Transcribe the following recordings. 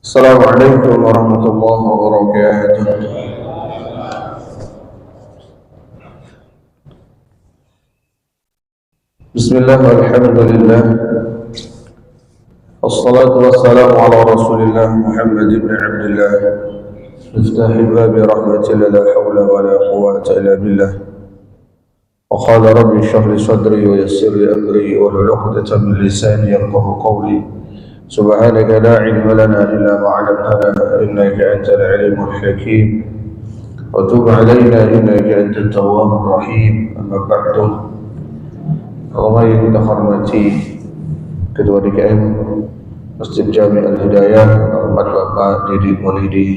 Assalamualaikum warahmatullahi wabarakatuh. Bismillah walhamdulillah. Assalatu wassalamu ala rasulillah Muhammad ibn Abdullah Miftahi babi rahmatillah la hawla wa la quwwata illa billah. Wa qala rabbi shrah li sadri wa yassir li amri wa hlul 'uqdatam min lisani yafqahu qawli. Subhanaka la ilma lana illa ma 'allamtana innaka antal 'alimul hakim. Wa tub 'alaina innaka antat tawwabur rahim. Amma ba'du. Allah yang kita hormati Ketua DKM Masjid Jami Al-Hidayah, hormat Bapak Didi Maulidi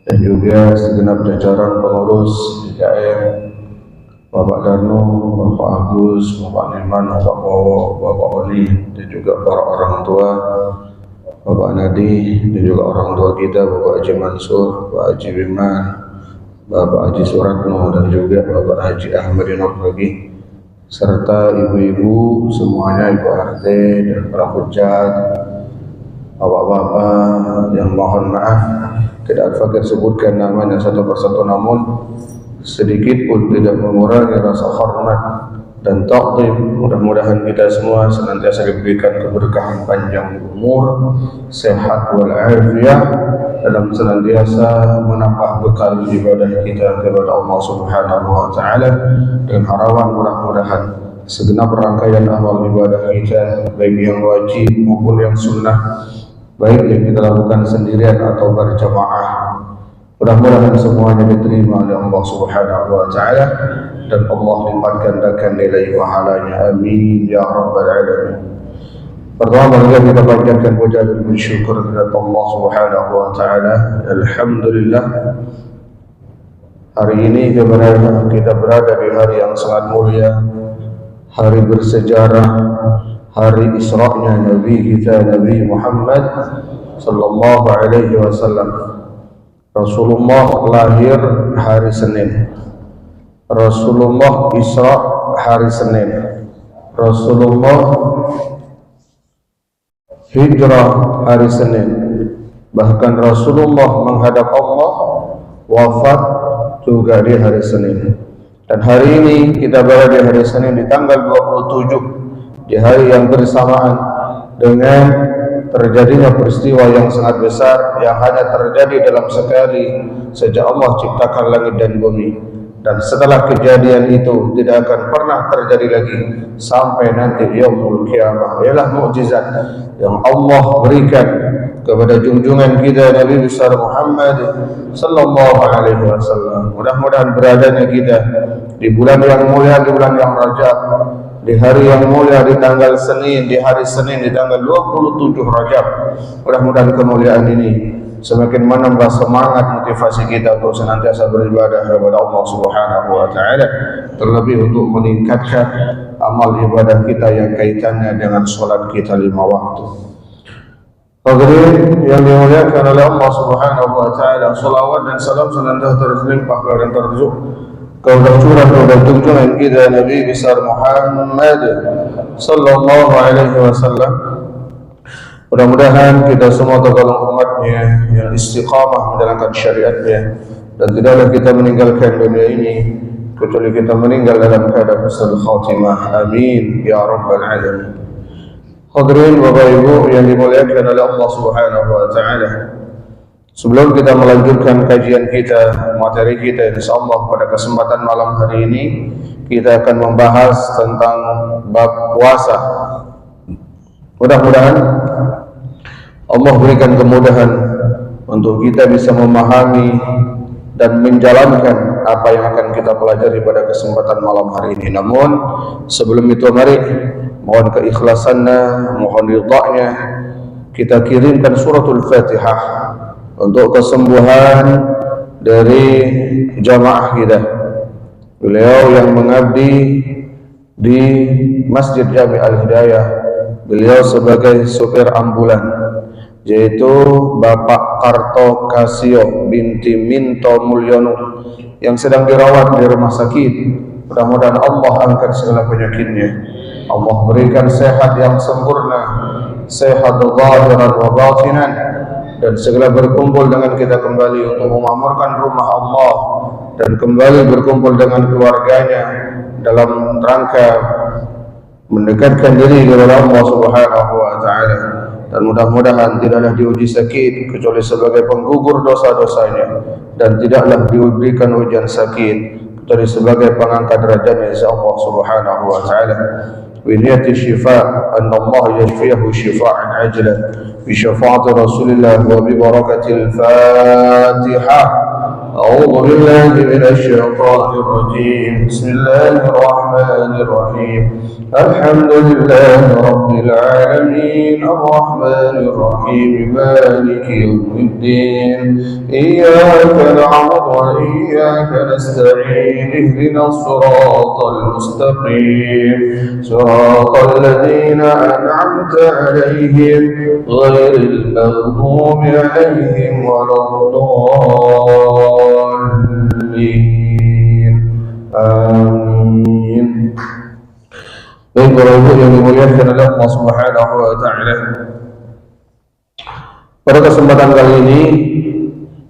dan juga segenap jajaran pengurus DKM, Bapak Darno, Bapak Agus, Bapak Neman, Bapak Bowo, Bapak Oli, dan juga para orang tua, Bapak Nadi, dan juga orang tua kita, Bapak Haji Mansur, Bapak Haji Biman, Bapak Haji Suratno, dan juga Bapak Haji Ahmadin Nurlagi, serta ibu-ibu semuanya, ibu RT dan para hujat, bapak-bapak yang mohon maaf tidak fakir sebutkan namanya satu persatu, namun sedikit pun tidak mengurangi rasa hormat dan takdim. Mudah-mudahan kita semua senantiasa diberikan keberkahan panjang umur, sehat walafiat, dalam senantiasa menambah bekal ibadah kita kepada Allah Subhanahu wa taala, dengan harapan mudah-mudahan segenap rangkaian amal ibadah kita, baik yang wajib maupun yang sunnah, baik yang kita lakukan sendirian atau berjamaah, mudah-mudahan semuanya diterima oleh Allah Subhanahu wa taala dan Allah lipat gandakan nilai pahalanya. Amin ya rabbal alamin. Pertama kali kita panjatkan puja dan bersyukur kepada Allah Subhanahu wa taala. Alhamdulillah, hari ini kita berada di hari yang sangat mulia, hari bersejarah, hari Isra'nya Nabi kita Nabi Muhammad sallallahu alaihi wasallam. Rasulullah lahir hari Senin, Rasulullah Isra hari Senin, Rasulullah hijrah hari Senin, bahkan Rasulullah menghadap Allah wafat juga di hari Senin. Dan hari ini kita berada di hari Senin di tanggal 27, di hari yang bersamaan dengan terjadinya peristiwa yang sangat besar yang hanya terjadi dalam sekali sejak Allah ciptakan langit dan bumi. Dan setelah kejadian itu tidak akan pernah terjadi lagi sampai nanti yaumul qiyamah. Ialah mukjizat yang Allah berikan kepada junjungan kita Nabi besar Muhammad sallallahu alaihi wasallam. Mudah-mudahan beradanya kita di bulan yang mulia, di bulan yang Rajab, di hari yang mulia, di tanggal Senin, di hari Senin, di tanggal 27 Rajab. Mudah-mudahan kemuliaan ini semakin menambah semangat motivasi kita untuk senantiasa beribadah kepada Allah Subhanahu wa taala, terlebih untuk meningkatkan amal ibadah kita yang kaitannya dengan salat kita 5 waktu. Hadirin yang dimuliakan oleh Allah Subhanahu wa taala, salawat dan salam senantiasa terlimpah dan tercurah kepada junjungan kita Nabi besar Muhammad sallallahu alaihi wasallam. Mudah-mudahan kita semua tergolong umatnya yang istiqamah menjalankan syariatnya, dan tidaklah kita meninggalkan dunia ini kecuali kita meninggal dalam keadaan husnul khatimah. Amin ya rabbal alamin. Hadirin Bapak Ibu yang dimuliakan oleh Allah Subhanahu wa taala, sebelum kita melanjutkan kajian kita, materi kita insyaallah pada kesempatan malam hari ini kita akan membahas tentang bab puasa. Mudah-mudahan Allah berikan kemudahan untuk kita bisa memahami dan menjalankan apa yang akan kita pelajari pada kesempatan malam hari ini. Namun sebelum itu mari mohon keikhlasannya, mohon ridhanya, kita kirimkan suratul Fatihah untuk kesembuhan dari jamaah kita. Beliau yang mengabdi di Masjid Jami Al-Hidayah, beliau sebagai supir ambulan, yaitu Bapak Karto Kasio binti Minto Mulyono yang sedang dirawat di rumah sakit. Mudah-mudahan Allah angkat segala penyakitnya, Allah berikan sehat yang sempurna, sehat zahiran wa batinan, dan segala berkumpul dengan kita kembali untuk memakmurkan rumah Allah dan kembali berkumpul dengan keluarganya dalam rangka mendekatkan diri kepada Allah Subhanahu wa taala. Dan mudah-mudahan tidaklah diuji sakit kecuali sebagai penggugur dosa-dosanya, dan tidaklah diberikan ujian sakit kecuali sebagai pengangkat derajatnya Allah Subhanahu wa taala. بنية الشفاء أن الله يشفيه شفاء عاجلا بشفاعة رسول الله وببركة الفاتحة. أعوذ بالله من الشيطان الرجيم. بسم الله الرحمن الرحيم. الحمد لله رب العالمين الرحمن الرحيم مالك يوم الدين إياك نعبد وإياك نستعين اهدنا الصراط المستقيم صراط الذين أنعمت عليهم غير المغضوب عليهم ولا الضالين. آمين. Baik para ibu yang dimuliakan oleh Allah Subhanahu wa taala. Pada kesempatan kali ini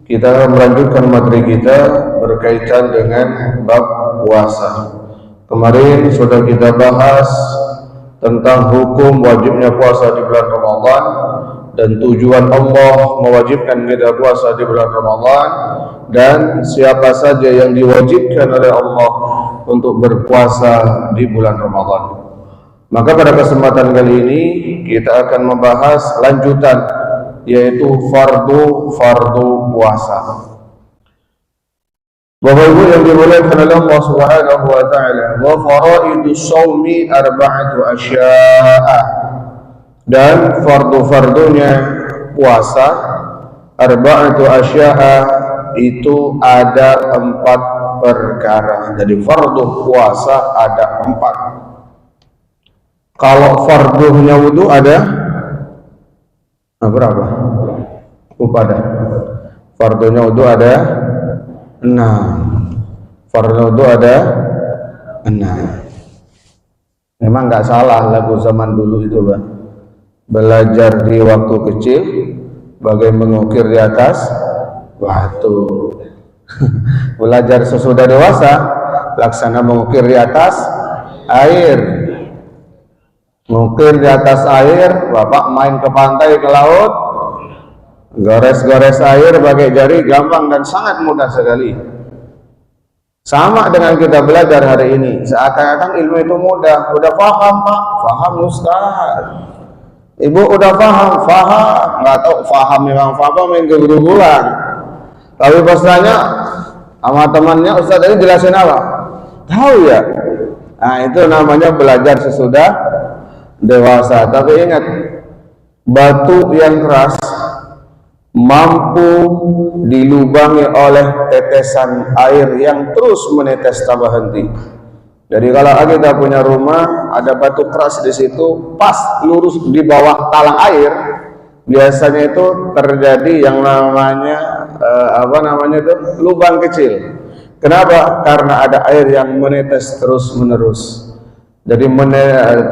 kita melanjutkan materi kita berkaitan dengan bab puasa. Kemarin sudah kita bahas tentang hukum wajibnya puasa di bulan Ramadan dan tujuan Allah mewajibkan kita puasa di bulan Ramadan, dan siapa saja yang diwajibkan oleh Allah untuk berpuasa di bulan Ramadan. Maka pada kesempatan kali ini kita akan membahas lanjutan, yaitu fardu puasa. Bapak Ibu yang dimuliakan oleh Allah Subhanahu wa taala, wa faraidus shaumi arba'atu asya'a, dan fardu-fardunya puasa arba'atu asya'a itu ada 4 perkara. Jadi fardu puasa ada 4. Kalau fardunya wudu ada berapa? Pada fardunya wudu ada 6. Fardunya wudu ada 6. Memang nggak salah lagu zaman dulu itu, Bang. Belajar di waktu kecil bagai mengukir di atas batu. Belajar sesudah dewasa laksana mengukir di atas air. Mungkin di atas air, Bapak main ke pantai, ke laut, gores-gores air pakai jari, gampang dan sangat mudah sekali. Sama dengan kita belajar hari ini, seakan-akan ilmu itu mudah. Udah paham, Pak? Paham, Ustaz. Ibu udah paham? Paham. Nggak tahu paham memang paham, main ke guru-guruan. Tapi pas tanya sama temannya, Ustaz ini jelasin apa? Tahu ya? Nah, itu namanya belajar sesudah dewasa. Tapi ingat, batu yang keras mampu dilubangi oleh tetesan air yang terus menetes tanpa henti. Jadi kalau kita punya rumah ada batu keras di situ, pas lurus di bawah talang air, biasanya itu terjadi yang namanya lubang kecil. Kenapa? Karena ada air yang menetes terus menerus. Jadi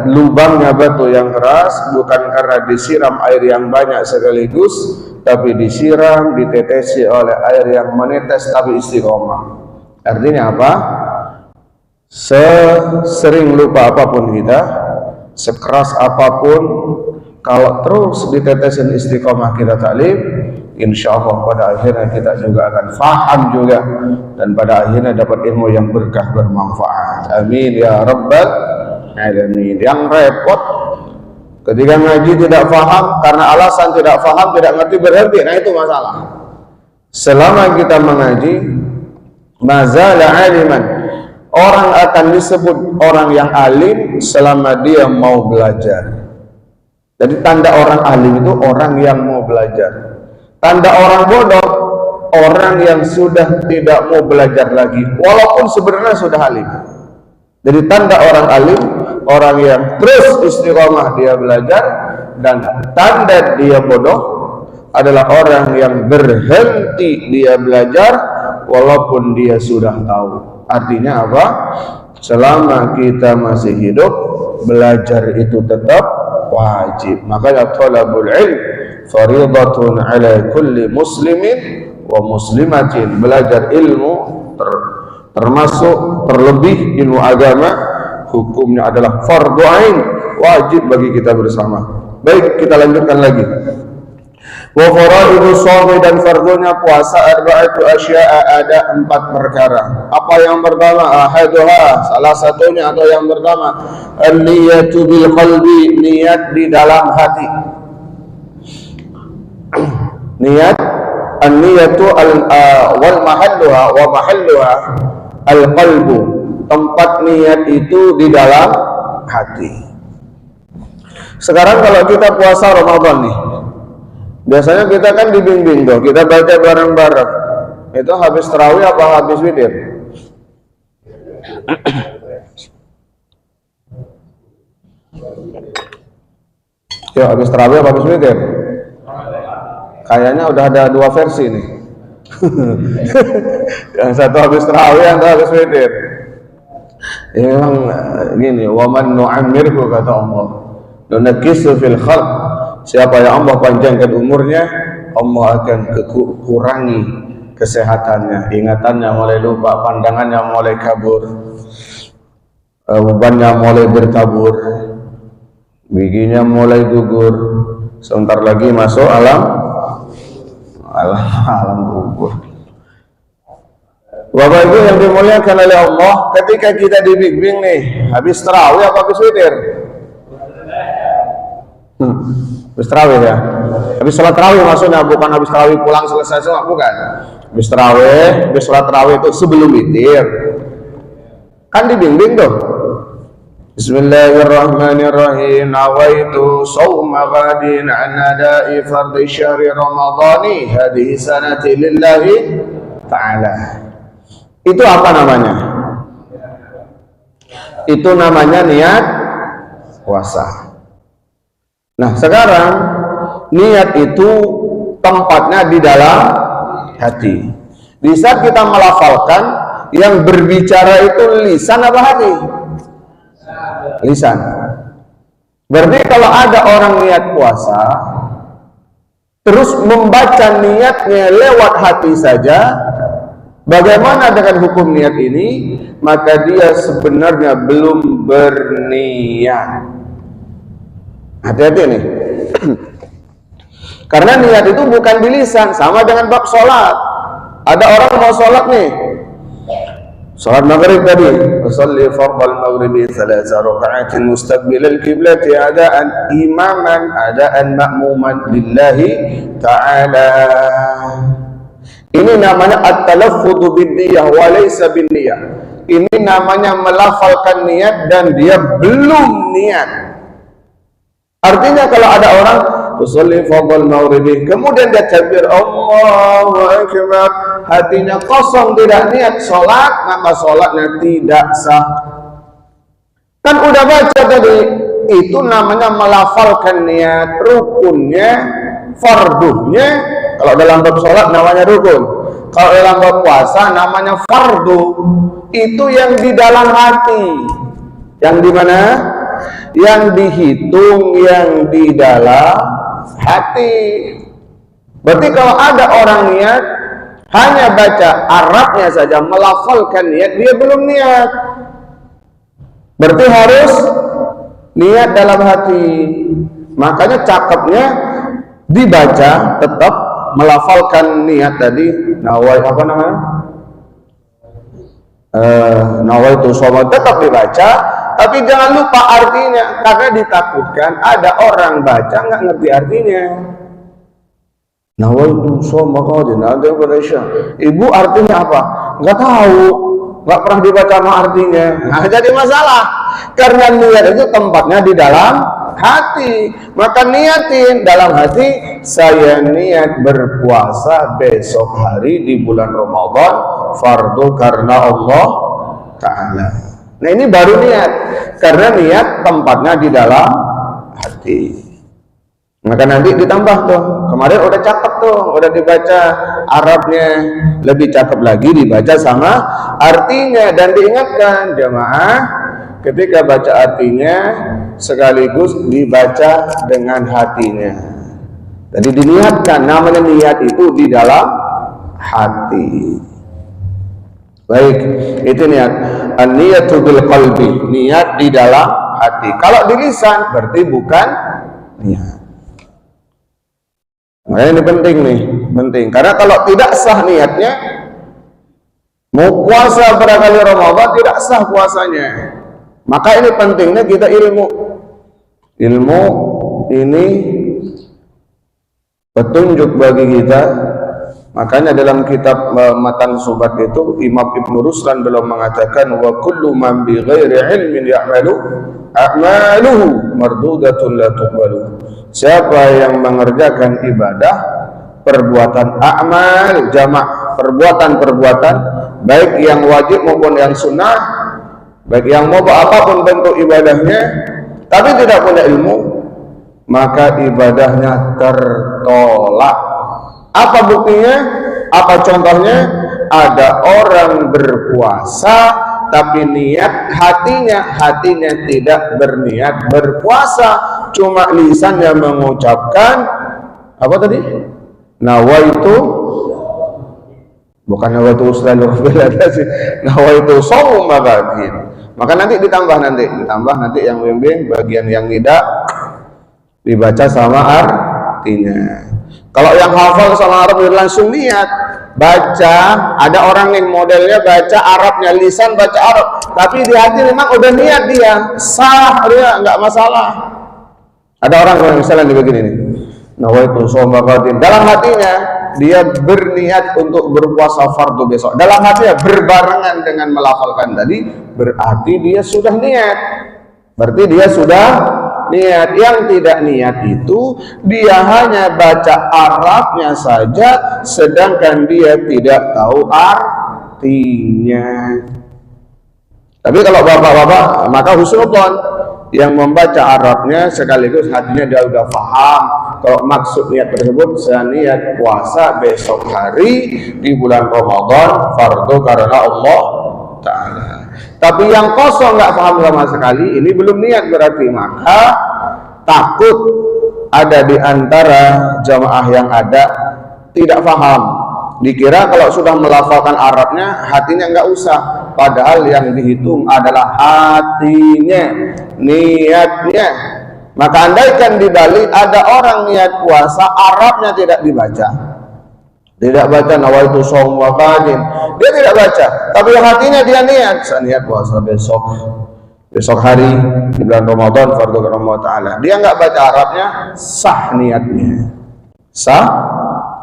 lubangnya batu yang keras bukan karena disiram air yang banyak sekaligus, tapi disiram, ditetesi oleh air yang menetes tapi istiqomah. Artinya apa? Sesering lupa apapun kita, sekeras apapun, kalau terus ditetesin istiqomah kita taklim, insya Allah pada akhirnya kita juga akan faham juga, dan pada akhirnya dapat ilmu yang berkah bermanfaat. Amin ya rabbal alamin. Yang repot ketika ngaji tidak faham karena alasan tidak faham, tidak ngerti, berhenti. Nah itu masalah. Selama kita mengaji, mazala aliman, orang akan disebut orang yang alim selama dia mau belajar. Jadi tanda orang alim itu orang yang mau belajar. Tanda orang bodoh, orang yang sudah tidak mau belajar lagi walaupun sebenarnya sudah alim. Jadi tanda orang alim, orang yang terus istiqomah dia belajar, dan tanda dia bodoh adalah orang yang berhenti dia belajar walaupun dia sudah tahu. Artinya apa? Selama kita masih hidup, belajar itu tetap wajib. Makanya talabul ilm fariidatun ala kulli muslimin wa muslimatin. Belajar ilmu termasuk terlebih ilmu agama, hukumnya adalah fardu ain, wajib bagi kita bersama. Baik, kita lanjutkan lagi. Wa faraidu shaumi, dan fardunya puasa arba'atu asya'a, ada 4 perkara. Apa yang pertama? Ahaduha, salah satunya atau yang pertama, an-niyatu bil qalbi, niat di dalam hati. Niat, an-niyatu wal mahalluha wa mahalluha al-qalbu. Tempat niat itu di dalam hati. Sekarang kalau kita puasa Ramadan nih, biasanya kita kan dibimbing tuh, kita baca bareng-bareng. Itu habis tarawih apa habis witir? Ya, habis tarawih apa habis witir? Kayaknya udah ada 2 versi nih. Yang satu habis tarawih, yang satu habis witir. Ya, memang gini, waman nu'ammirhu, kata Allah, nunakisu fil khalq. Siapa yang Allah panjangkan umurnya, Allah akan kurangi kesehatannya, ingatannya mulai lupa, pandangannya mulai kabur, bebannya mulai bertabur, giginya mulai gugur, sebentar lagi masuk alam kubur. Bapak Ibu yang dimuliakan oleh Allah, ketika kita dibimbing nih, habis tarawih apa habis witir? Habis tarawih ya, habis sholat tarawih maksudnya, bukan habis tarawih pulang selesai sholat, bukan. Habis tarawih, habis sholat tarawih itu sebelum witir, kan dibimbing tuh. Bismillahirrahmanirrahim. Nawaitu shawma ghadin an ada'i fardhi syahri ramadhani hadhihi sanati lillahi ta'ala. Itu apa namanya? Itu namanya niat puasa. Nah, sekarang niat itu tempatnya di dalam hati. Di saat kita melafalkan, yang berbicara itu lisan apa hati? Lisan. Berarti kalau ada orang niat puasa, terus membaca niatnya lewat hati saja, bagaimana dengan hukum niat ini? Maka dia sebenarnya belum berniat. Hati-hati nih. Karena niat itu bukan di lisan, sama dengan bab sholat. Ada orang mau sholat nih, sholat maghrib tadi, usalli fardal maghribi 3 raka'atin mustaqbilal qiblati adaan imaman adaan ma'muman lillahi ta'ala. Ini namanya at-talaffudhu bin-niyah wa laysa bin-niyah. Ini namanya melafalkan niat dan dia belum niat. Artinya kalau ada orang usolli fardal maghribi, kemudian dia takbir Allahu akbar, hatinya kosong, tidak niat sholat, maka sholatnya tidak sah. Kan udah baca tadi, itu namanya melafalkan niat. Rukunnya, fardunya, kalau dalam bab sholat namanya rukun, kalau dalam bab puasa namanya fardu. Itu yang di dalam hati. Yang di mana? Yang dihitung yang di dalam hati. Berarti kalau ada orang niat hanya baca Arabnya saja, melafalkan niat, dia belum niat. Berarti harus niat dalam hati. Makanya cakepnya dibaca tetap melafalkan niat tadi. Nawai apa namanya? Nawaitu shoma, tetap dibaca, tapi jangan lupa artinya, karena ditakutkan ada orang baca nggak ngerti artinya. Nawaitu shoma ghadin ada Indonesia. Ibu artinya apa? Nggak tahu, nggak pernah dibaca sama artinya. Nah, jadi masalah. Karena niat itu tempatnya di dalam hati. Maka niatin dalam hati, saya niat berpuasa besok hari di bulan Ramadan, fardu karena Allah Ta'ala. Nah, ini baru niat. Karena niat tempatnya di dalam hati. Maka nanti ditambah tuh. Kemarin udah cakep tuh, udah dibaca Arabnya, lebih cakep lagi dibaca sama artinya. Dan diingatkan jamaah, ketika baca artinya sekaligus dibaca dengan hatinya. Jadi diniatkan, namanya niat itu di dalam hati. Baik, itu niat. An-niyatu bil qalbi, niat di dalam hati. Kalau di lisan berarti bukan niat. Nah, ini penting nih, penting. Karena kalau tidak sah niatnya, mau puasa pada kali Ramadan tidak sah puasanya. Maka ini pentingnya kita ilmu. Ilmu ini petunjuk bagi kita. Makanya dalam kitab Matan Subat itu Imam Ibnu Ruslan belum mengatakan wa kullu man bi ghairi ilmin ya'malu a'maluhu mardudatun la tuqbalu. Siapa yang mengerjakan ibadah, perbuatan amal jamak, perbuatan-perbuatan baik yang wajib maupun yang sunnah, baik yang mau apapun bentuk ibadahnya, tapi tidak punya ilmu, maka ibadahnya tertolak. Apa buktinya? Apa contohnya? Ada orang berpuasa tapi niat hatinya tidak berniat berpuasa, cuma lisannya mengucapkan apa tadi? Nawaitu, bukan nawaitu selalu nawaitu shaum maghadin. Maka nanti ditambah nanti yang bimbing bagian yang tidak dibaca sama artinya. Kalau yang hafal sama Arab langsung niat baca, ada orang yang modelnya baca Arabnya, lisan baca Arab, tapi di hati memang udah niat dia, sah dia, nggak masalah. Ada orang yang misalnya begini nih, nawaitu shaum maghadin, dalam hatinya dia berniat untuk berpuasa fardu besok, dalam hatinya berbarengan dengan melafalkan tadi, berarti dia sudah niat. Berarti dia sudah niat. Yang tidak niat itu dia hanya baca Arabnya saja, sedangkan dia tidak tahu artinya. Tapi kalau bapak-bapak, maka husnudzon yang membaca Arabnya sekaligus hatinya dia sudah paham kalau maksud niat tersebut saya niat puasa besok hari di bulan Ramadan fardu karena Allah Ta'ala. Tapi yang kosong nggak paham sama sekali, ini belum niat berarti. Maka takut ada di antara jamaah yang ada tidak paham, dikira kalau sudah melafalkan Arabnya hatinya nggak usah, padahal yang dihitung adalah hatinya, niatnya. Maka andaikan di Bali ada orang niat puasa, Arabnya tidak dibaca, tidak baca nawaitu shaum maghadin, dia tidak baca, tapi hatinya dia niat, saya niat puasa besok hari di bulan Ramadan fardu karena Allah Ta'ala. Dia nggak baca Arabnya, sah niatnya, sah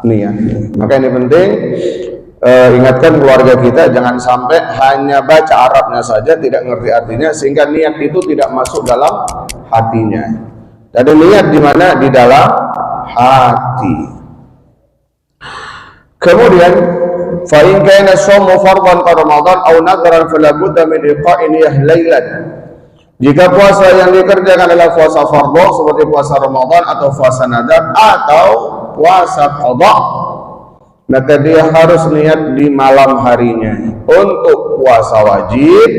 niatnya. Maka ini penting, ingatkan keluarga kita jangan sampai hanya baca Arabnya saja tidak ngerti artinya, sehingga niat itu tidak masuk dalam hatinya. Jadi niat di mana? Di dalam hati. Kemudian fa in kana shaumu fardhan ka Ramadan aw nadharan fala budda min iqa'i niyyah lailan. Jika puasa yang dikerjakan adalah puasa fardhu seperti puasa Ramadan atau puasa nadar atau puasa qada, maka dia harus niat di malam harinya. Untuk puasa wajib,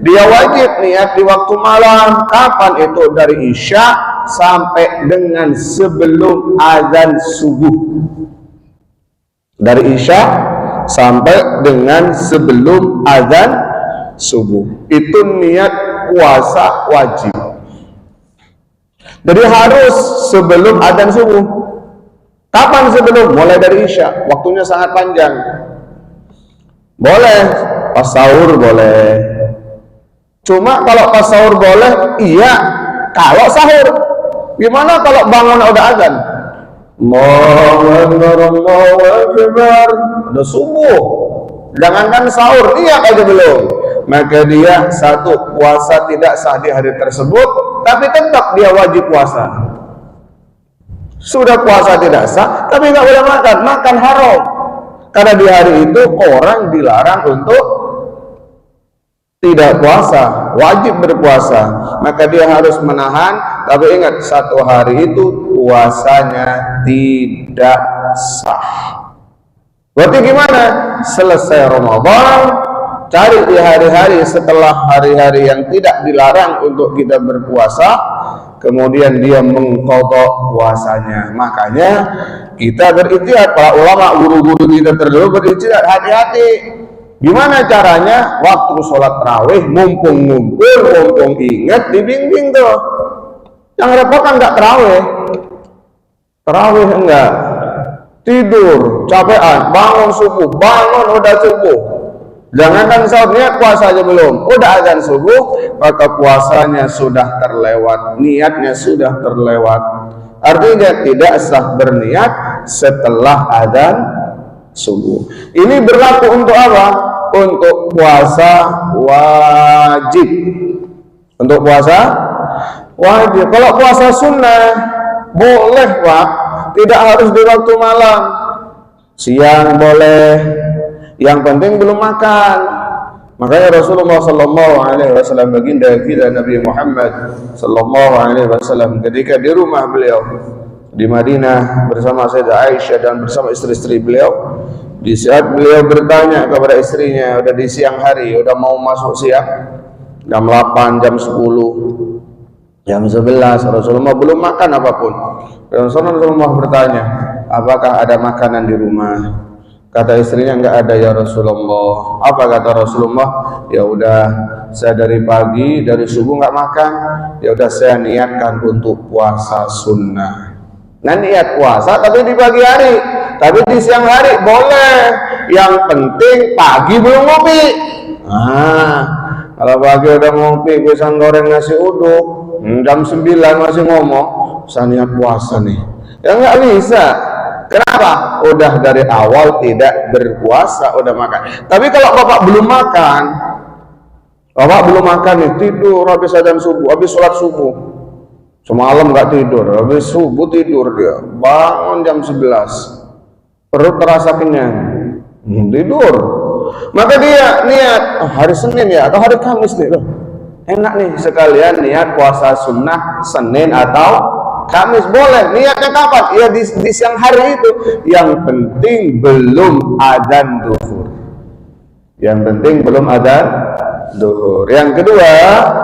dia wajib niat di waktu malam. Kapan itu? Dari Isya sampai dengan sebelum azan subuh. Dari Isya sampai dengan sebelum azan subuh, itu niat puasa wajib. Jadi harus sebelum azan subuh. Kapan sebelum? Mulai dari Isya, waktunya sangat panjang. Boleh pas sahur, boleh. Cuma kalau pas sahur boleh, iya. Kalau sahur, gimana kalau bangun udah azan? Allahu Akbar, udah subuh, jangankan sahur, niat aja belum, maka dia satu, puasa tidak sah di hari tersebut, tapi tetap dia wajib puasa. Sudah puasa tidak sah, tapi nggak boleh makan haram, karena di hari itu orang dilarang untuk tidak puasa, wajib berpuasa, maka dia harus menahan. Tapi ingat, satu hari itu puasanya tidak sah. Berarti gimana? Selesai Ramadan, cari di hari-hari setelah hari-hari yang tidak dilarang untuk kita berpuasa, kemudian dia mengqadha puasanya. Makanya kita berijtihad, para ulama, guru-guru kita terdahulu berijtihad, hati-hati. Gimana caranya? Waktu sholat tarawih, mumpung ngumpul, mumpung ingat, dibimbing tuh. Yang repot kan nggak tarawih. Tarawih enggak, tidur, capean, bangun subuh, bangun udah subuh. Jangankan sahur, niat puasa aja belum, udah azan subuh, maka puasanya sudah terlewat, niatnya sudah terlewat. Artinya tidak sah berniat setelah azan subuh. Ini berlaku untuk apa? Untuk puasa wajib. Untuk puasa wajib. Kalau puasa sunnah boleh, Pak, tidak harus di waktu malam. Siang boleh, yang penting belum makan. Makanya Rasulullah sallallahu alaihi wasallam, baginda kita Nabi Muhammad sallallahu alaihi wasallam, ketika di rumah beliau di Madinah bersama Sayyidah Aisyah dan bersama istri-istri beliau, di saat beliau bertanya kepada istrinya, udah di siang hari, udah mau masuk siang, jam 8, jam 10, jam 11, Rasulullah belum makan apapun. Rasulullah bertanya, apakah ada makanan di rumah? Kata istrinya, enggak ada ya Rasulullah. Apa kata Rasulullah? Ya udah, saya dari pagi, dari subuh enggak makan. Ya udah, saya niatkan untuk puasa sunnah. Nah, niat puasa tapi di pagi hari, tapi di siang hari boleh. Yang penting pagi belum ngopi. Kalau pagi udah ngopi, pisang goreng nasi uduk, jam 9 masih ngomong, saya niat puasa nih. Ya nggak bisa. Kenapa? Udah dari awal tidak berpuasa, udah makan. Tapi kalau bapak belum makan, nih, tidur habis azan subuh, habis sholat subuh, semalam nggak tidur, habis subuh tidur dia, bangun jam 11, perut terasa kenyang, tidur. Maka dia niat, hari Senin ya, atau hari Kamis nih, loh, enak nih sekalian niat puasa sunnah Senin atau Kamis, boleh. Niatnya kapan? Ya di siang hari itu. Yang penting belum adzan zuhur. Yang penting belum adzan zuhur. Yang kedua,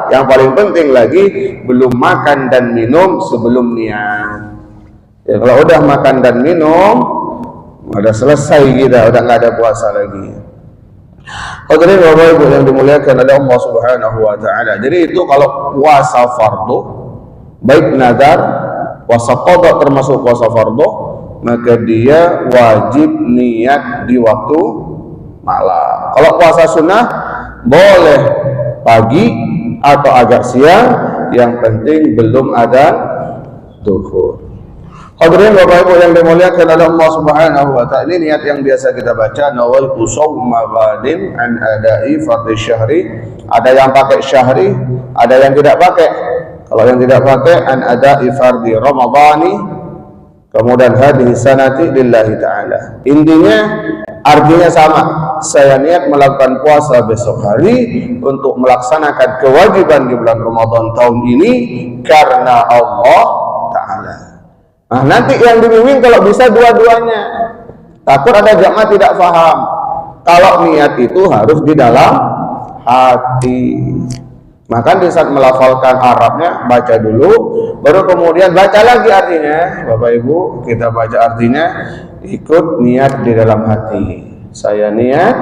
yang paling penting lagi, belum makan dan minum sebelum niat. Ya, kalau udah makan dan minum, udah selesai kita, udah nggak ada puasa lagi. Hadirin Bapak Ibu yang dimuliakan oleh Allah Subhanahu wa taala. Jadi itu kalau puasa fardu, baik nazar, puasa qada termasuk puasa fardu, maka dia wajib niat di waktu malam. Kalau puasa sunnah boleh pagi atau agak siang, yang penting belum ada zuhur. Hadirin Bapak Ibu yang dimuliakan oleh Allah Subhanahu wa taala, ini niat yang biasa kita baca, nawaitu shauma ghadin an ada'i fardhi syahri. Ada yang pakai syahri, ada yang tidak pakai. Kalau yang tidak pakai, an ada'i fardhi ramadhani, kemudian hadhihi sanati lillahi ta'ala. Intinya artinya sama. Saya niat melakukan puasa besok hari untuk melaksanakan kewajiban di bulan Ramadan tahun ini karena Allah Ta'ala. Nah, nanti yang dibimbing kalau bisa dua-duanya. Takut ada jamaah tidak paham. Kalau niat itu harus di dalam hati. Maka di saat melafalkan Arabnya, baca dulu, baru kemudian baca lagi artinya. Bapak Ibu, kita baca artinya, ikut niat di dalam hati. Saya niat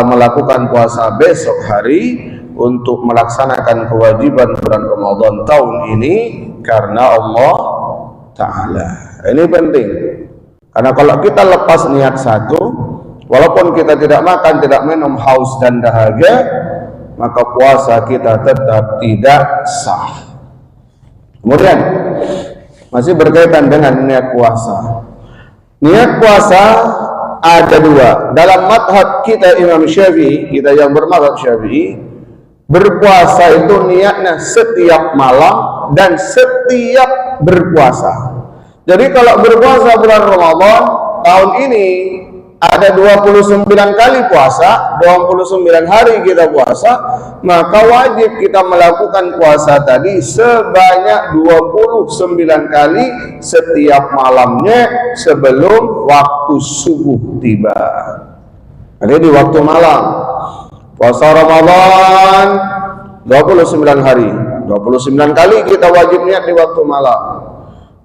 melakukan puasa besok hari untuk melaksanakan kewajiban bulan Ramadan tahun ini karena Allah Ta'ala. Ini penting. Karena kalau kita lepas niat satu, walaupun kita tidak makan, tidak minum, haus dan dahaga, maka puasa kita tetap tidak sah. Kemudian masih berkaitan dengan niat puasa. Niat puasa ada dua. Dalam madhab kita Imam Syafi'i, kita yang bermadhab Syafi'i, berpuasa itu niatnya setiap malam dan setiap berpuasa. Jadi kalau berpuasa bulan Ramadan tahun ini ada 29 kali puasa, 29 hari kita puasa, maka wajib kita melakukan puasa tadi sebanyak 29 kali setiap malamnya sebelum waktu subuh tiba. Ada di waktu malam. Puasa Ramadan 29 hari. 29 kali kita wajib niat di waktu malam.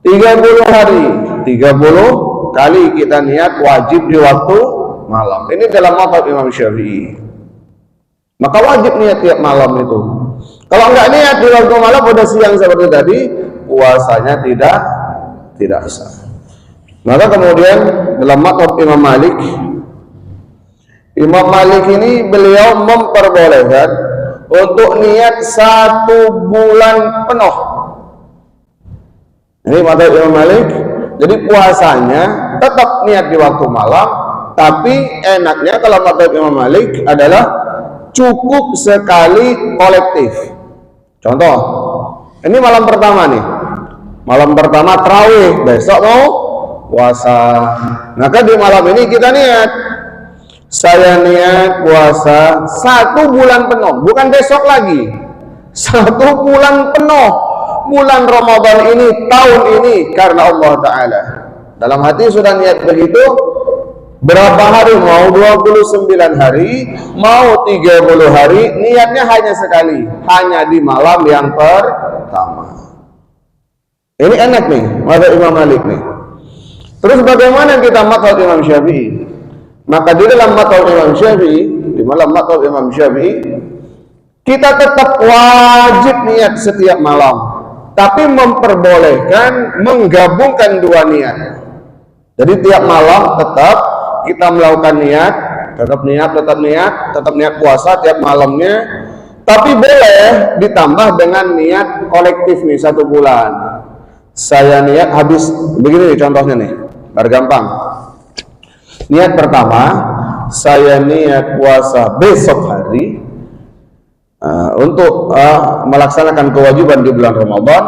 30 hari, 30 kali kita niat wajib di waktu malam. Ini dalam mazhab Imam Syafi'i. Maka wajib niat tiap malam itu. Kalau enggak niat di waktu malam pada siang seperti tadi, puasanya tidak sah. Maka kemudian dalam mazhab Imam Malik ini beliau memperbolehkan untuk niat 1 bulan penuh. Ini mazhab Imam Malik. Jadi puasanya tetap niat di waktu malam, tapi enaknya kalau mazhab Imam Malik adalah cukup sekali kolektif. Contoh, ini malam pertama nih. Malam pertama tarawih, besok mau puasa. Maka di malam ini kita niat, saya niat puasa 1 bulan penuh, bukan besok lagi. 1 bulan penuh, bulan Ramadan ini, tahun ini, karena Allah Ta'ala. Dalam hati sudah niat begitu, berapa hari, mau 29 hari, mau 30 hari, niatnya hanya sekali, hanya di malam yang pertama. Ini enak nih, mazhab Imam Malik nih. Terus bagaimana kita mazhab Imam Syafi'i? Maka di dalam mazhab Imam Syafi'i, di malam mazhab Imam Syafi'i, kita tetap wajib niat setiap malam, tapi memperbolehkan menggabungkan 2 niat. Jadi tiap malam tetap kita melakukan niat, tetap niat puasa tiap malamnya, tapi boleh ditambah dengan niat kolektif nih 1 bulan. Saya niat habis begini nih contohnya nih, biar gampang. Niat pertama, saya niat puasa besok hari untuk melaksanakan kewajiban di bulan Ramadan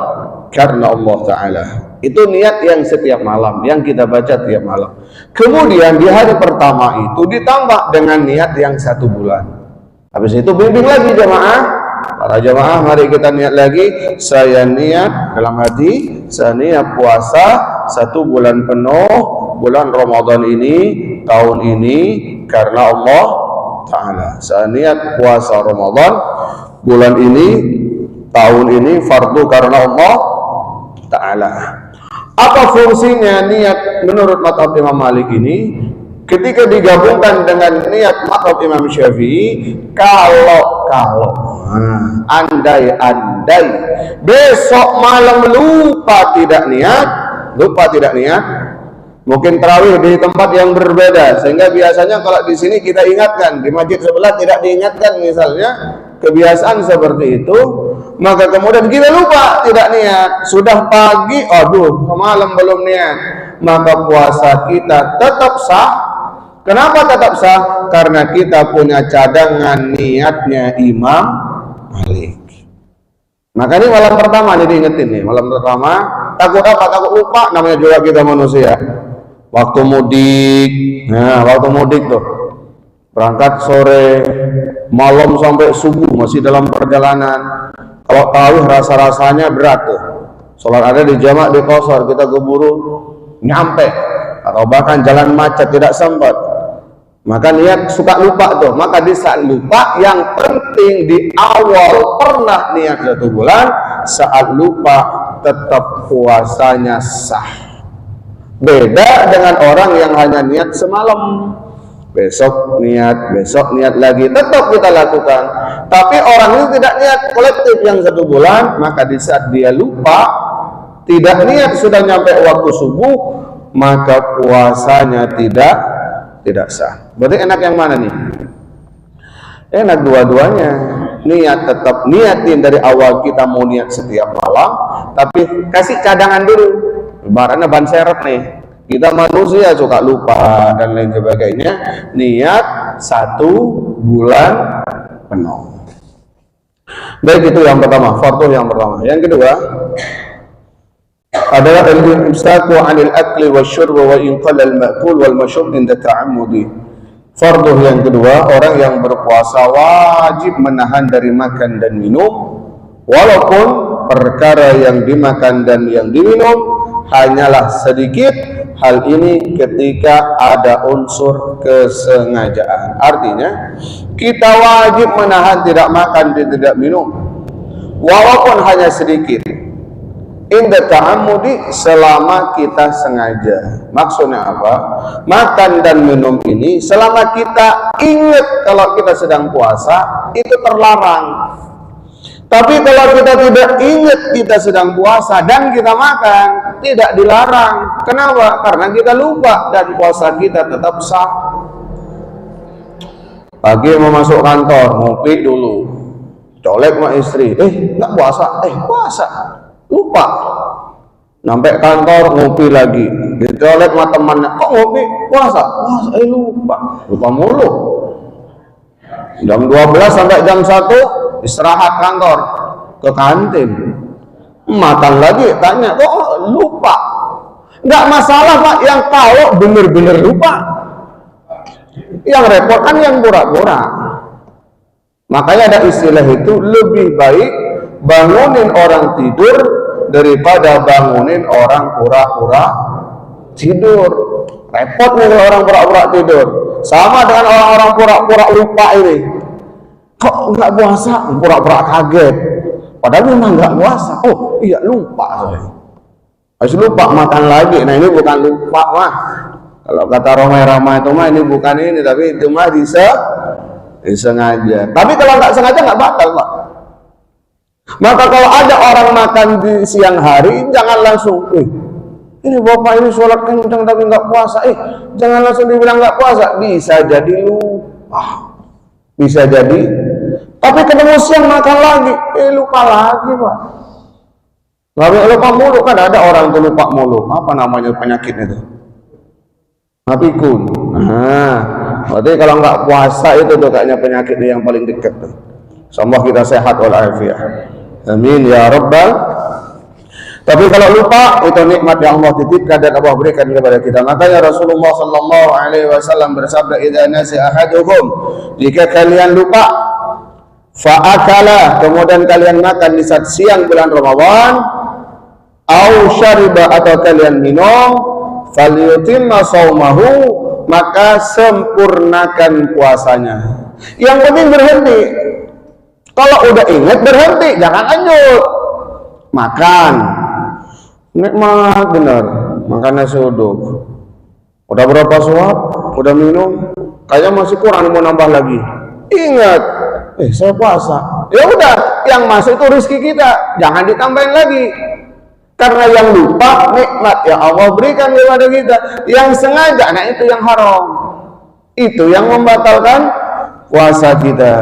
karena Allah Ta'ala. Itu niat yang setiap malam, yang kita baca tiap malam. Kemudian di hari pertama itu ditambah dengan niat yang 1 bulan. Habis itu bimbing lagi jamaah. Para jamaah, mari kita niat lagi. Saya niat dalam hati, saya niat puasa 1 bulan penuh, bulan Ramadan ini, tahun ini, karena Allah Ta'ala. Saya niat puasa Ramadan bulan ini, tahun ini, fardu karena Allah Ta'ala. Apa fungsinya niat menurut mazhab Imam Malik ini? Ketika digabungkan dengan niat mazhab Imam Syafi'i, kalau andai besok malam lupa tidak niat, mungkin tarawih di tempat yang berbeda, sehingga biasanya kalau di sini kita ingatkan, di masjid sebelah tidak diingatkan misalnya, kebiasaan seperti itu, maka kemudian kita lupa tidak niat, sudah pagi, aduh malam belum niat, maka puasa kita tetap sah. Kenapa tetap sah? Karena kita punya cadangan niatnya Imam Malik. Maka ini malam pertama nih diingetin nih, malam pertama takut apa? Takut lupa, namanya juga kita manusia. Waktu mudik, nah waktu mudik tuh berangkat sore, malam sampai subuh masih dalam perjalanan. Kalau tahu rasa-rasanya berat tuh. Sholat ada di jamak di qashar, kita keburu nyampe atau bahkan jalan macet tidak sempat. Maka niat suka lupa tuh. Maka di saat lupa, yang penting di awal pernah niat 1 bulan, saat lupa tetap puasanya sah. Beda dengan orang yang hanya niat semalam, besok niat lagi, tetap kita lakukan. Tapi orang ini tidak niat kolektif yang 1 bulan, maka di saat dia lupa, tidak niat sudah nyampe waktu subuh, maka puasanya tidak sah. Berarti enak yang mana nih? Enak dua-duanya. Niat tetap niatin dari awal kita mau niat setiap malam, tapi kasih cadangan dulu. Ibaratnya ban serep nih. Kita manusia suka lupa dan lain sebagainya. Niat 1 bulan penuh. Baik, itu yang pertama, fardu yang pertama. Yang kedua adalah al-imsaku 'anil akli wasyurbi wa in qalla al-ma'kul wal mashrub inda ta'ammudi. Fardu yang kedua, orang yang berpuasa wajib menahan dari makan dan minum, walaupun perkara yang dimakan dan yang diminum hanyalah sedikit, hal ini ketika ada unsur kesengajaan. Artinya kita wajib menahan tidak makan dan tidak minum walaupun hanya sedikit, inda ta'ammudi, selama kita sengaja. Maksudnya apa? Makan dan minum ini selama kita ingat kalau kita sedang puasa itu terlarang. Tapi kalau kita tidak ingat kita sedang puasa dan kita makan, tidak dilarang. Kenapa? Karena kita lupa dan puasa kita tetap sah. Pagi mau masuk kantor, ngopi dulu, colek sama istri, nggak puasa, puasa, lupa. Sampai kantor ngopi lagi, dicolek sama temannya, kok ngopi, puasa, lupa mulu. Jam 12 sampai jam 1 istirahat kantor, ke kantin, makan lagi, tanya, kok lupa? Nggak masalah Pak, yang kalau bener-bener lupa. Yang repot kan yang pura-pura. Makanya ada istilah itu, lebih baik bangunin orang tidur daripada bangunin orang pura-pura tidur. Repot nih kalau orang pura-pura tidur. Sama dengan orang-orang pura-pura lupa ini. Kok nggak puasa? Pura-pura kaget. Padahal memang nggak puasa. Oh iya, lupa. Harus lupa makan lagi. Nah ini bukan lupa mah. Kalau kata Romai-Rama itu mah ini bukan ini, tapi itu mah disengaja. Tapi kalau nggak sengaja nggak batal Pak. Maka kalau ada orang makan di siang hari, jangan langsung, ini bapak ini sholat kencang tapi nggak puasa, jangan langsung dibilang nggak puasa. Bisa jadi lupa, bisa jadi. Tapi ketemu siang makan lagi, lupa lagi Pak. Lupa mulu, kan ada orang tuh lupa mulu. Apa namanya penyakitnya itu? Pikun. Berarti kalau nggak puasa itu tuh kayaknya penyakitnya yang paling dekat tuh. Semoga kita sehat walafiat. Amin ya rabbal. Tapi kalau lupa, itu nikmat yang Allah titipkan dan Allah berikan kepada kita. Makanya Rasulullah sallallahu alaihi wasallam bersabda, "Idza nasiya ahadukum," jika kalian lupa, fa akala, kemudian kalian makan di saat siang bulan Ramadan, au syariba, atau kalian minum, falyutimma shaumahu, maka sempurnakan puasanya. Yang penting berhenti. Kalau udah ingat berhenti, jangan lanjut. Makan, nikmat benar, makannya suduk. Udah berapa suap? Udah minum? Kayaknya masih kurang, mau nambah lagi. Ingat, saya puasa. Ya udah, yang masuk itu rezeki kita, jangan ditambahin lagi. Karena yang lupa nikmat yang Allah berikan kepada kita, yang sengaja, nah itu yang haram. Itu yang membatalkan puasa kita.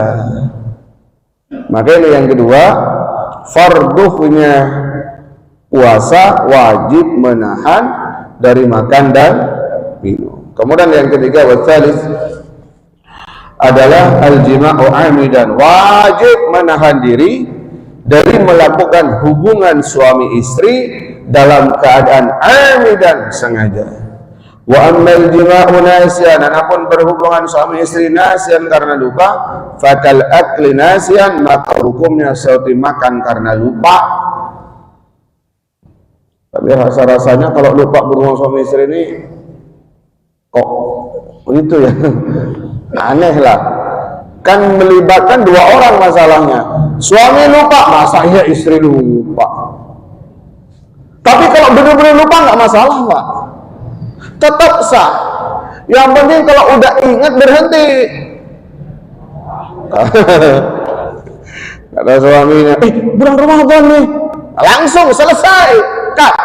Maka ini yang kedua, farduhnya puasa wajib menahan dari makan dan minum. Kemudian yang ketiga, wasalis, adalah al-jima'u amidan, wajib menahan diri dari melakukan hubungan suami istri dalam keadaan amidan, sengaja. Wa ammal jima'u nasiyan, adapun berhubungan suami istri nasiyan karena lupa, fakal akli nasiyan, maka hukumnya seperti makan karena lupa. Tapi rasa-rasanya kalau lupa berhubungan suami istri ini kok begitu ya, aneh lah. Kan melibatkan dua orang masalahnya. Suami lupa, masa iya istri lupa. Tapi kalau benar-benar lupa nggak masalah Pak, tetap sah. Yang penting kalau udah ingat berhenti. Kata suaminya, bulan Ramadan nih, langsung selesai, Kak.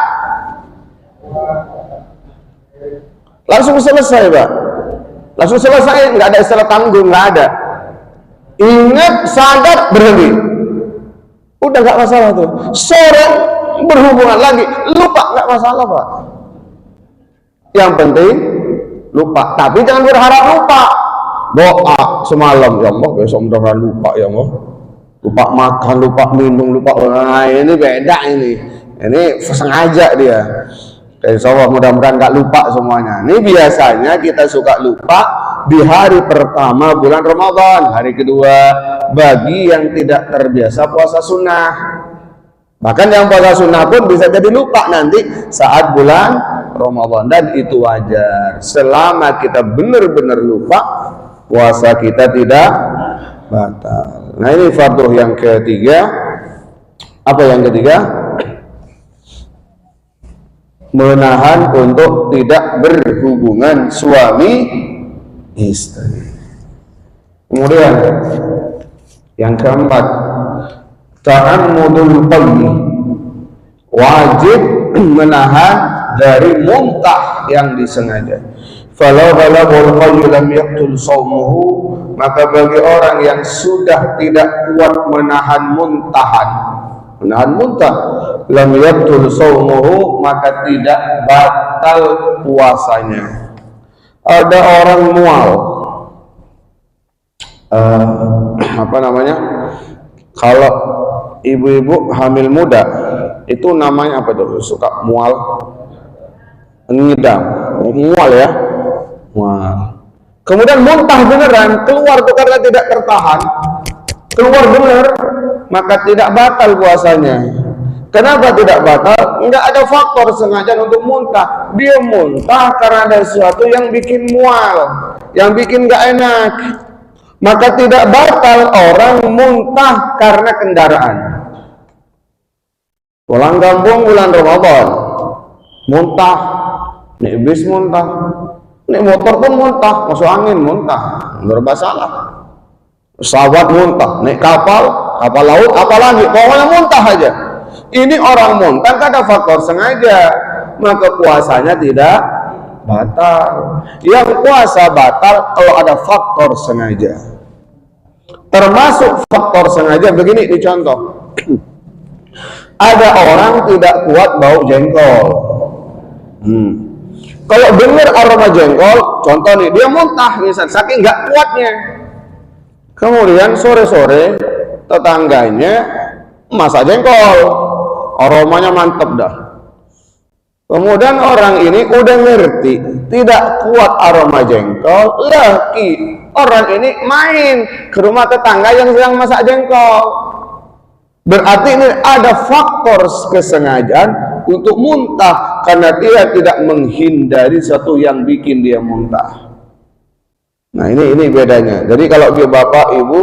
Langsung selesai Pak, langsung selesai, nggak ada istilah tanggung, nggak ada. Ingat, sadar, berhenti, udah nggak masalah tuh. Sore berhubungan lagi, lupa, nggak masalah Pak. Yang penting lupa, tapi jangan berharap lupa. Doa semalam, ya Allah besok mudah-mudahan lupa ya Allah. Lupa makan, lupa minum, lupa. Nah, ini beda ini sengaja dia. Insya Allah mudah-mudahan nggak lupa semuanya. Ini biasanya kita suka lupa di hari pertama bulan Ramadan, hari kedua bagi yang tidak terbiasa puasa sunnah. Bahkan yang puasa sunnah pun bisa jadi lupa nanti saat bulan Ramadan, dan itu wajar. Selama kita benar-benar lupa, puasa kita tidak batal. Nah, ini fardu yang ketiga. Apa yang ketiga? Menahan untuk tidak berhubungan suami istri. Kemudian yang keempat, ta'ammudul qalbi, wajib menahan dari muntah yang disengaja. Falau ghalabul qalbi lam yaqtul shaumuhu, maka bagi orang yang sudah tidak kuat menahan muntah, lam yaqtul shaumuhu, maka tidak batal puasanya. Ada orang mual, kalau ibu-ibu hamil muda itu namanya apa tuh, suka mual, ngidam, mual ya, mual. Kemudian muntah beneran, keluar tuh karena tidak tertahan, keluar bener, maka tidak batal puasanya. Kenapa tidak batal? Enggak ada faktor sengaja untuk muntah. Dia muntah karena ada sesuatu yang bikin mual, yang bikin gak enak. Maka tidak batal orang muntah karena kendaraan. Pulang kampung bulan Ramadan, muntah, naik bis muntah, naik motor pun muntah, masuk angin muntah, bermasalah. Pesawat muntah, naik kapal laut, apalagi, pokoknya muntah aja. Ini orang muntah kan ada faktor sengaja, maka puasanya tidak batal. Yang puasa batal kalau ada faktor sengaja. Termasuk faktor sengaja begini, dicontoh. Ada orang tidak kuat bau jengkol. Kalau dengar aroma jengkol, contoh nih, dia muntah misal, saking nggak kuatnya. Kemudian sore-sore tetangganya masak jengkol, aromanya mantep dah. Kemudian orang ini udah ngerti tidak kuat aroma jengkol, orang ini main ke rumah tetangga yang sedang masak jengkol. Berarti ini ada faktor kesengajaan untuk muntah karena dia tidak menghindari sesuatu yang bikin dia muntah. Nah, ini bedanya. Jadi kalau dia bapak ibu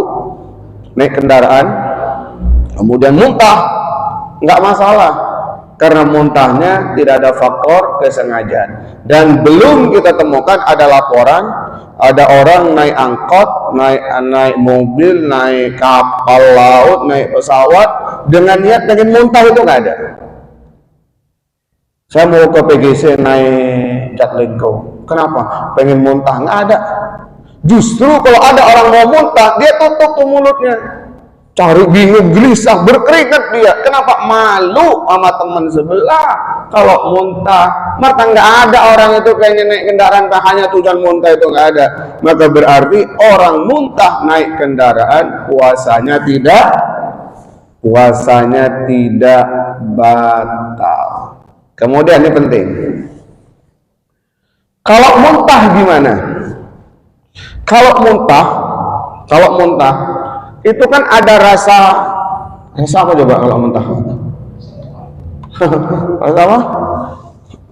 naik kendaraan kemudian muntah, nggak masalah karena muntahnya tidak ada faktor kesengajaan. Dan belum kita temukan ada laporan ada orang naik angkot, naik mobil, naik kapal laut, naik pesawat dengan niat pengen muntah, itu nggak ada. Saya mau ke PGC naik Jaklingko, kenapa? Pengen muntah? Nggak ada. Justru kalau ada orang mau muntah, dia tutup tuh mulutnya, cari bingung, gelisah, berkeringat dia. Kenapa? Malu sama teman sebelah kalau muntah. Maka nggak ada orang itu pengen naik kendaraan hanya tujuan muntah, itu nggak ada. Maka berarti orang muntah naik kendaraan puasanya tidak batal. Kemudian ini penting, kalau muntah gimana? Kalau muntah itu kan ada rasa apa coba kalau muntah? Rasa apa?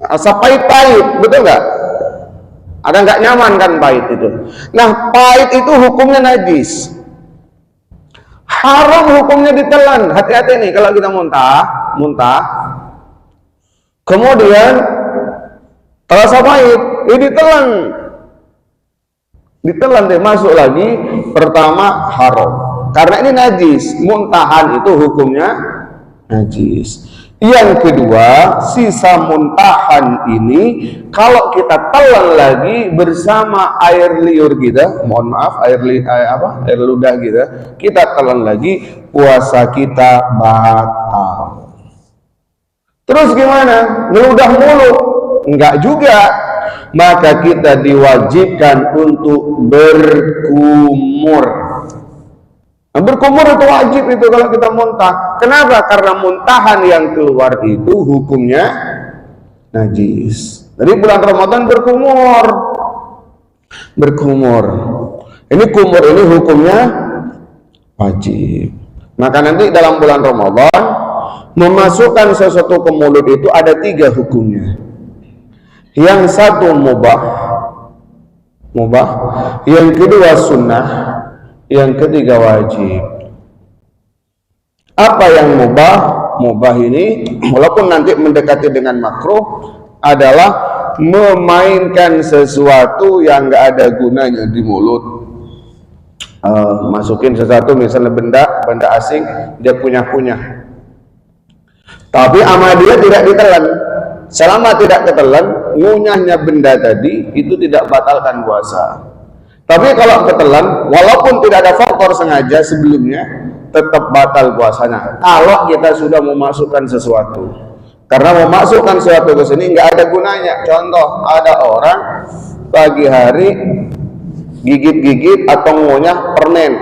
Rasa pahit-pahit, betul nggak? Ada nggak nyaman kan pahit itu? Nah, pahit itu hukumnya najis. Haram hukumnya ditelan. Hati-hati nih kalau kita muntah. Kemudian terasa pahit, ini ditelan deh, masuk lagi. Pertama haram karena ini najis, muntahan itu hukumnya najis. Yang kedua, sisa muntahan ini kalau kita telan lagi bersama air liur kita, mohon maaf, air ludah kita telan lagi, puasa kita batal. Terus gimana? Ngeludah mulu? Enggak juga. Maka kita diwajibkan untuk berkumur. Nah, berkumur itu wajib itu kalau kita muntah. Kenapa? Karena muntahan yang keluar itu hukumnya najis. Jadi bulan Ramadan berkumur. Ini kumur ini hukumnya wajib. Maka nanti dalam bulan Ramadan memasukkan sesuatu ke mulut itu ada 3 hukumnya. Yang satu mubah, yang kedua sunnah, yang ketiga wajib. Apa yang mubah? Mubah ini walaupun nanti mendekati dengan makruh adalah memainkan sesuatu yang nggak ada gunanya di mulut. Masukin sesuatu misalnya benda asing, dia punya. Tapi sama dia tidak ditelan. Selama tidak ketelan, ngunyahnya benda tadi itu tidak batalkan puasa. Tapi kalau ketelan, walaupun tidak ada faktor sengaja sebelumnya, tetap batal puasanya. Kalau kita sudah memasukkan sesuatu, karena memasukkan sesuatu ke sini nggak ada gunanya. Contoh, ada orang pagi hari gigit-gigit atau ngunyah permen,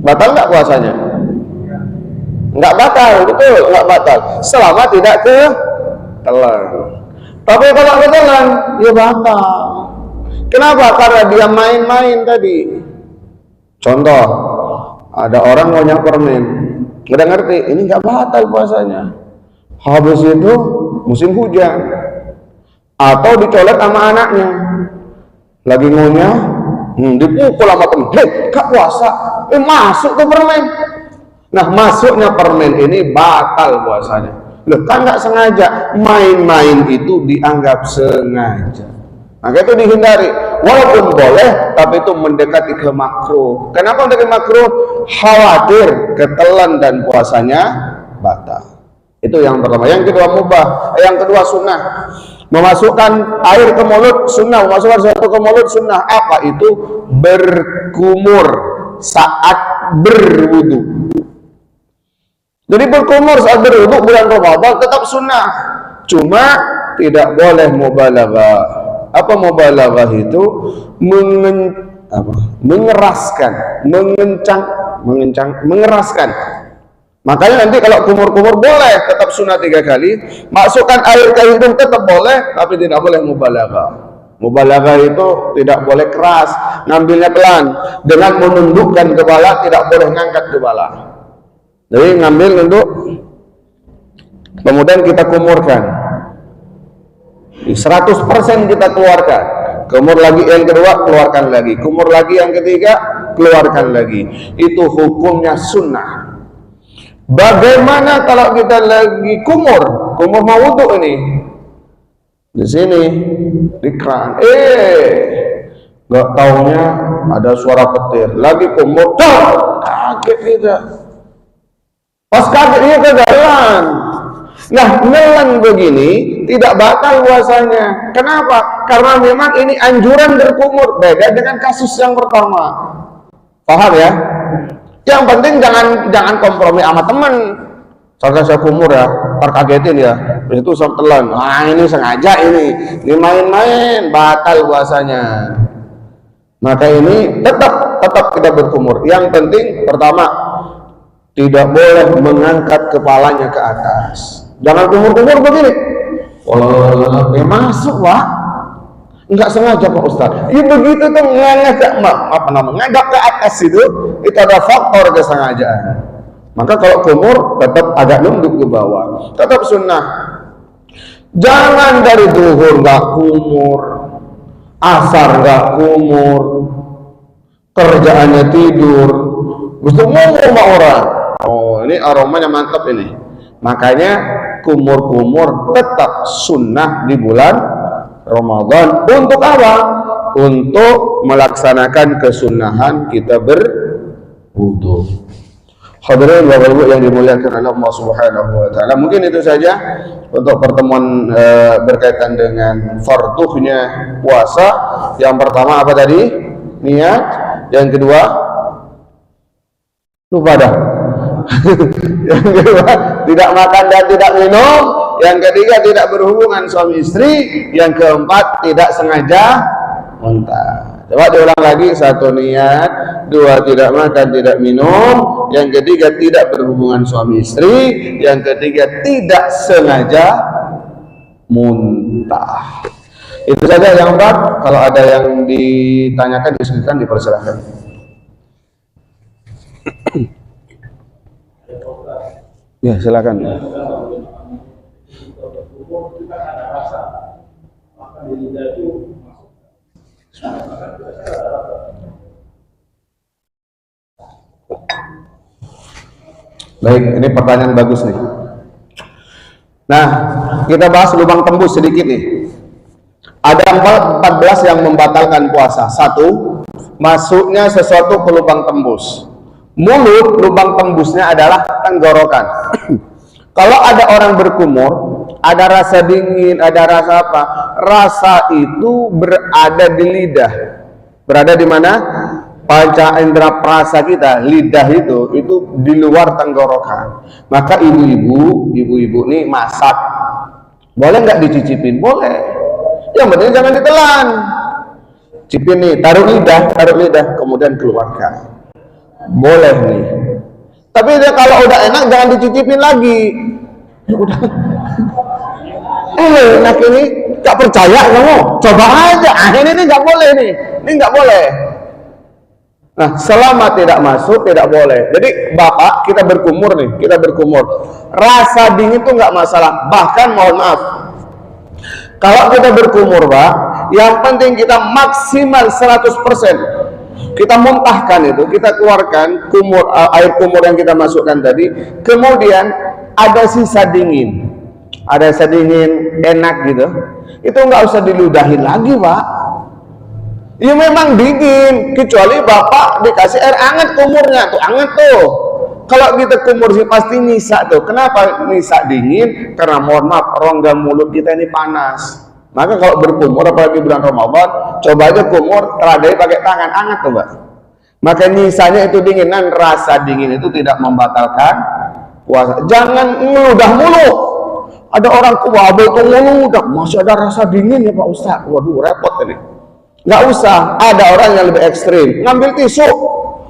batal nggak puasanya? Nggak batal, betul, nggak batal. Selama tidak ketelan. Tapi kalau ketelan, ya batal. Kenapa? Karena dia main-main tadi. Contoh, ada orang ngunyah permen, nggak ngerti, ini nggak batal puasanya. Habis itu musim hujan, atau dicolek sama anaknya, lagi ngunyah, dipukul sama temen, kak puasa, masuk tuh permen. Nah, masuknya permen ini batal puasanya. Loh, kan nggak sengaja, main-main itu dianggap sengaja. Maka itu dihindari. Walaupun boleh, tapi itu mendekati ke makruh. Kenapa mendekati makruh? Khawatir ketelan dan puasanya batal. Itu yang pertama. Yang kedua mubah. Yang kedua sunnah. Memasukkan air ke mulut sunnah. Memasukkan sesuatu ke mulut sunnah. Apa itu? Berkumur saat berwudu. Jadi berkumur saat berwudu bulan Ramadan tetap sunnah. Cuma tidak boleh mubalaghah. Apa mubalaghah itu? Mengeraskan, mengeraskan. Makanya nanti kalau kumur-kumur boleh tetap sunnah 3 kali, masukkan air ke hidung tetap boleh, tapi tidak boleh mubalaghah. Mubalaghah itu tidak boleh keras, ngambilnya pelan, dengan menundukkan kepala, tidak boleh ngangkat kepala. Jadi ngambil untuk kemudian kita kumurkan. 100% kita keluarkan. Kumur lagi yang kedua, keluarkan lagi. Kumur lagi yang ketiga, keluarkan lagi. Itu hukumnya sunnah. Bagaimana kalau kita lagi kumur mau wudu ini? Di sini, di keran. Gak taunya ada suara petir. Lagi kumur, kaget kita. Pas kaget dia kegagalan. Nah, nelan begini tidak batal puasanya. Kenapa? Karena memang ini anjuran berkumur, beda dengan kasus yang pertama. Paham ya? Yang penting jangan kompromi sama teman. Saya kumur ya, terkagetin ya. Itu sok telan. Ini sengaja ini main-main, batal puasanya. Maka ini tetap kita berkumur. Yang penting pertama, tidak boleh mengangkat kepalanya ke atas. Jangan kumur-kumur begini. Masuk Pak. Enggak sengaja Pak Ustaz. Ya begitu tuh ngangkat ke atas itu ada faktor kesengajaan. Maka kalau kumur tetap agak nunduk ke bawah. Tetap sunnah. Jangan dari zuhur enggak kumur, asar enggak kumur, kerjaannya tidur, mesti ngomong sama orang. Ini aromanya mantap ini. Makanya kumur-kumur tetap sunnah di bulan Ramadan. Untuk apa? Untuk melaksanakan kesunahan kita berwudu. Hadirin Bapak Ibu yang dimuliakan oleh Allah Subhanahu wa taala. Mungkin itu saja untuk pertemuan berkaitan dengan farduhnya puasa. Yang pertama apa tadi? Niat. Yang kedua lupa dah. Yang kedua tidak makan dan tidak minum. Yang ketiga tidak berhubungan suami istri. Yang keempat tidak sengaja muntah. Coba diulang lagi. 1 niat, 2 tidak makan tidak minum, yang ketiga tidak berhubungan suami istri, yang ketiga tidak sengaja muntah. Itu saja yang 4. Kalau ada yang ditanyakan, diskusikan, dipersilahkan. Ya, silakan. Baik, ini pertanyaan bagus nih. Nah, kita bahas lubang tembus sedikit nih. Ada 14 yang membatalkan puasa. Satu, masuknya sesuatu ke lubang tembus. Mulut, lubang tembusnya adalah tenggorokan. Kalau ada orang berkumur, ada rasa dingin, ada rasa apa? Rasa itu berada di lidah. Berada di mana? Panca indera perasa kita, lidah itu di luar tenggorokan. Maka ibu-ibu nih masak, boleh nggak dicicipin? Boleh. Yang penting jangan ditelan. Cipin nih, taruh lidah, kemudian keluarkan. Boleh nih. Tapi kalau udah enak jangan dicicipin lagi. Udah. Enak ini, nggak percaya kamu? Coba aja. Ini nggak boleh nih. Ini nggak boleh. Nah, selama tidak masuk, tidak boleh. Jadi, Bapak, kita berkumur. Rasa dingin itu nggak masalah. Bahkan, mohon maaf, kalau kita berkumur, Pak, yang penting kita maksimal 100%. Kita muntahkan itu, kita keluarkan air kumur yang kita masukkan tadi. Kemudian, ada sisa dingin. Ada sisa dingin, enak gitu. Itu nggak usah diludahin lagi, Pak. Ya memang dingin, kecuali Bapak dikasih air hangat kumurnya, tuh hangat tuh. Kalau kita kumur sih pasti nyisa tuh. Kenapa nyisa dingin? Karena mohon maaf, rongga mulut kita ini panas. Maka kalau berkumur, apalagi bulan Ramadan, coba aja kumur, teladai pakai tangan, hangat tuh Mbak. Maka nyisanya itu dingin, dan rasa dingin itu tidak membatalkan puasa. Jangan ngeludah mulu. Ada orang kuwabe itu ngeludah, masih ada rasa dingin ya Pak Ustaz. Waduh, repot ini. Nggak usah, ada orang yang lebih ekstrim, ngambil tisu,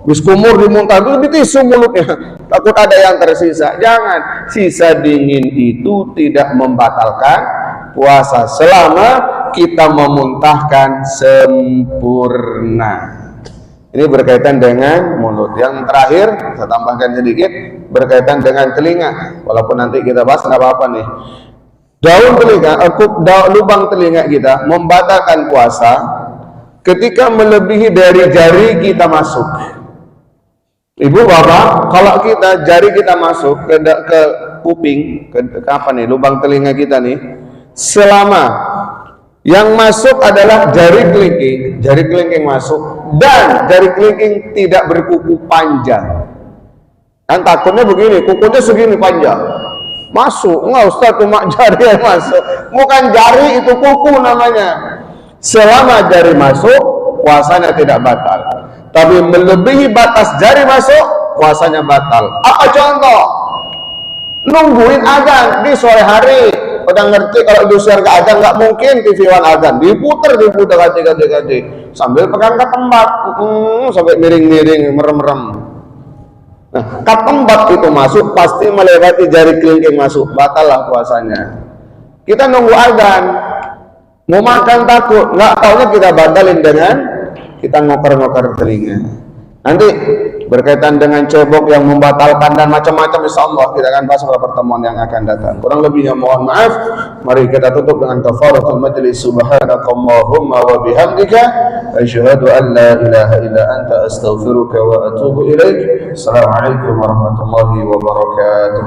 habis kumur dimuntah dulu di tisu mulutnya, takut ada yang tersisa. Jangan, sisa dingin itu tidak membatalkan puasa selama kita memuntahkan sempurna. Ini berkaitan dengan mulut. Yang terakhir, saya tambahkan sedikit, berkaitan dengan telinga. Walaupun nanti kita bahas, nggak apa-apa nih. Daun telinga, lubang telinga kita membatalkan puasa ketika melebihi dari jari kita masuk. Ibu bapak, kalau jari kita masuk ke kuping, ke apa nih, lubang telinga kita nih, selama yang masuk adalah jari kelingking masuk, dan jari kelingking tidak berkuku panjang. Kan takutnya begini, kukunya segini panjang, masuk, nggak usah cuma jari yang masuk, bukan jari itu kuku namanya. Selama jari masuk, puasanya tidak batal. Tapi melebihi batas jari masuk, puasanya batal. Apa contoh? Nungguin azan di sore hari. Udah ngerti kalau diusir ke azan, nggak mungkin TV One azan. Diputer ganti. Sambil pegang ketembat, sampai miring-miring, merem-merem. Nah, ketembat itu masuk, pasti melewati jari kelingking masuk. Batal lah puasanya. Kita nunggu azan. Mau makan takut, nggak taunya kita batalin dengan kita ngoker-ngoker telinga. Nanti berkaitan dengan cebok yang membatalkan dan macam-macam, insya Allah kita akan bahas pada pertemuan yang akan datang. Kurang lebihnya mohon maaf. Mari kita tutup dengan kafaratul majlis. Subhanakallahumma wa bihamdika, asyhadu an la ilaha illa anta, astaghfiruka wa atubu ilaik. Assalamualaikum warahmatullahi wabarakatuh.